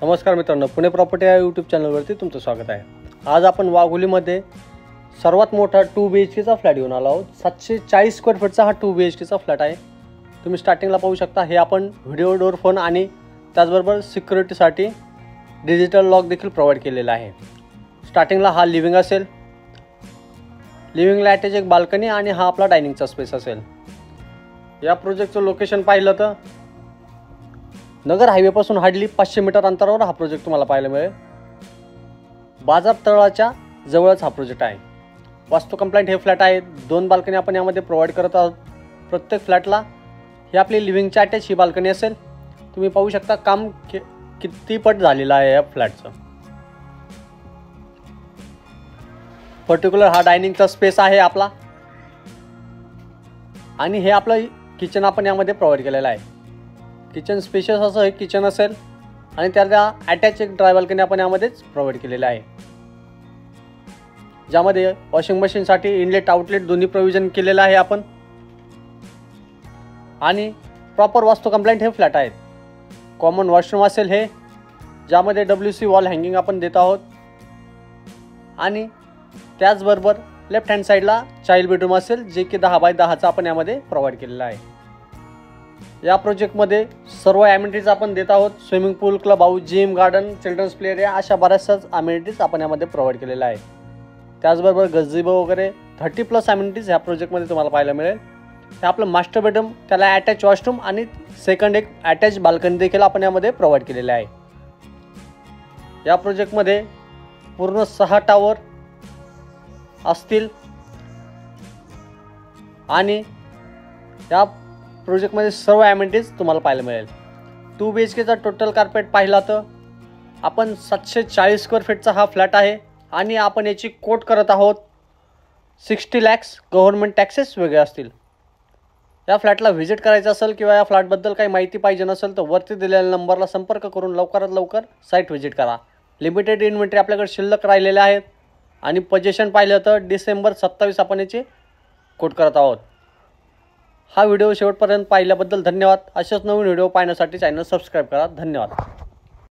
नमस्कार मित्रांनो, पुणे प्रॉपर्टी या यूट्यूब चॅनलवरती तुमचं स्वागत आहे। आज आपण वाघोलीमध्ये सर्वात मोठा 2 BHKचा फ्लॅट घेऊन आलो आहोत। 740 स्क्वेअर फीटचा हा 2 BHKचा फ्लॅट आहे। तुम्ही स्टार्टिंगला पाहू शकता, हे आपण व्हिडिओ डोर फोन आणि त्याचबरोबर सिक्युरिटीसाठी डिजिटल लॉक देखील प्रोव्हाइड केलेला आहे। स्टार्टिंगला हा लिव्हिंग असेल, लिव्हिंगला अटॅच एक बाल्कनी आणि हा आपला डायनिंगचा स्पेस असेल। या प्रोजेक्टचं लोकेशन पाहिलं तर नगर हायवे पासून हार्डली 500 मीटर अंतरावर हा प्रोजेक्ट तुम्हाला पाहायला मिळेल। बाजार तळाच्या जवळच हा प्रोजेक्ट आहे। वास्तू कंप्लायंट हे फ्लॅट आहे। 2 बाल्कनी आपण यामध्ये प्रोव्हाइड करत आहोत। प्रत्येक फ्लॅटला ही आपली लिव्हिंगची अटॅच ही बाल्कनी असेल। तुम्ही पाहू शकता काम किती पट झालेलं आहे या फ्लॅटचं। पर्टिक्युलर हा डायनिंगचा स्पेस आहे आपला आणि हे आपलं किचन आपण यामध्ये प्रोव्हाइड केलेलं आहे। किचन स्पेशियस असं हे किचन असेल आणि त्याला अटॅच एक ड्राय बाल्कनी आपण यामध्येच प्रोव्हाइड केलेलं आहे, ज्यामध्ये वॉशिंग मशीनसाठी इनलेट आउटलेट दोन्ही प्रोव्हिजन केलेलं आहे आपण। आणि प्रॉपर वास्तू कंप्लायंट हे फ्लॅट आहेत। कॉमन वॉशरूम असेल हे, ज्यामध्ये WC वॉल हँगिंग आपण देत आहोत आणि त्याचबरोबर लेफ्ट हँड साईडला चाइल्ड बेडरूम असेल, जे की 10 बाय 10चा आपण यामध्ये प्रोव्हाइड केलेला आहे। या प्रोजेक्टमध्ये सर्व ॲम्युनिटीज आपण देत आहोत। Swimming pool, club house, gym, garden, children's play area अशा बऱ्याचशाच ॲम्युनिटीज आपण यामध्ये प्रोव्हाइड केलेल्या आहे। त्याचबरोबर गझिबो वगैरे 30+ ॲम्युनिटीज ह्या प्रोजेक्टमध्ये तुम्हाला पाहायला मिळेल। हे आपलं मास्टर बेडरूम, त्याला अटॅच वॉशरूम आणि सेकंड एक अटॅच बाल्कनी देखील आपण यामध्ये प्रोव्हाइड केलेले आहे। या प्रोजेक्टमध्ये पूर्ण 6 टॉवर असतील आणि या प्रोजेक्टमध्ये सर्व ॲम्युनिटीज तुम्हाला पाहायला मिळेल। 2 BHKचा टोटल कार्पेट पाहिला तर आपण 740 स्क्वेअर फीटचा हा फ्लॅट आहे आणि आपण याची कोट करत आहोत 60 लाख। गव्हर्नमेंट टॅक्सेस वेगळे असतील। या फ्लॅटला व्हिजिट करायचं असेल किंवा या फ्लॅटबद्दल काही माहिती पाहिजे नसेल तर वरती दिलेल्या नंबरला संपर्क करून लवकरात लवकर साईट व्हिजिट करा। लिमिटेड इन्व्हेंटरी आपल्याकडे शिल्लक राहिलेले आहेत आणि पोझिशन पाहिलं तर डिसेंबर 27 आपण याची कोट करत आहोत। हा व्हिडिओ शेवटपर्यंत पाहिल्याबद्दल धन्यवाद। अशाच नवीन व्हिडिओ पाहण्यासाठी चॅनल सबस्क्राइब करा। धन्यवाद।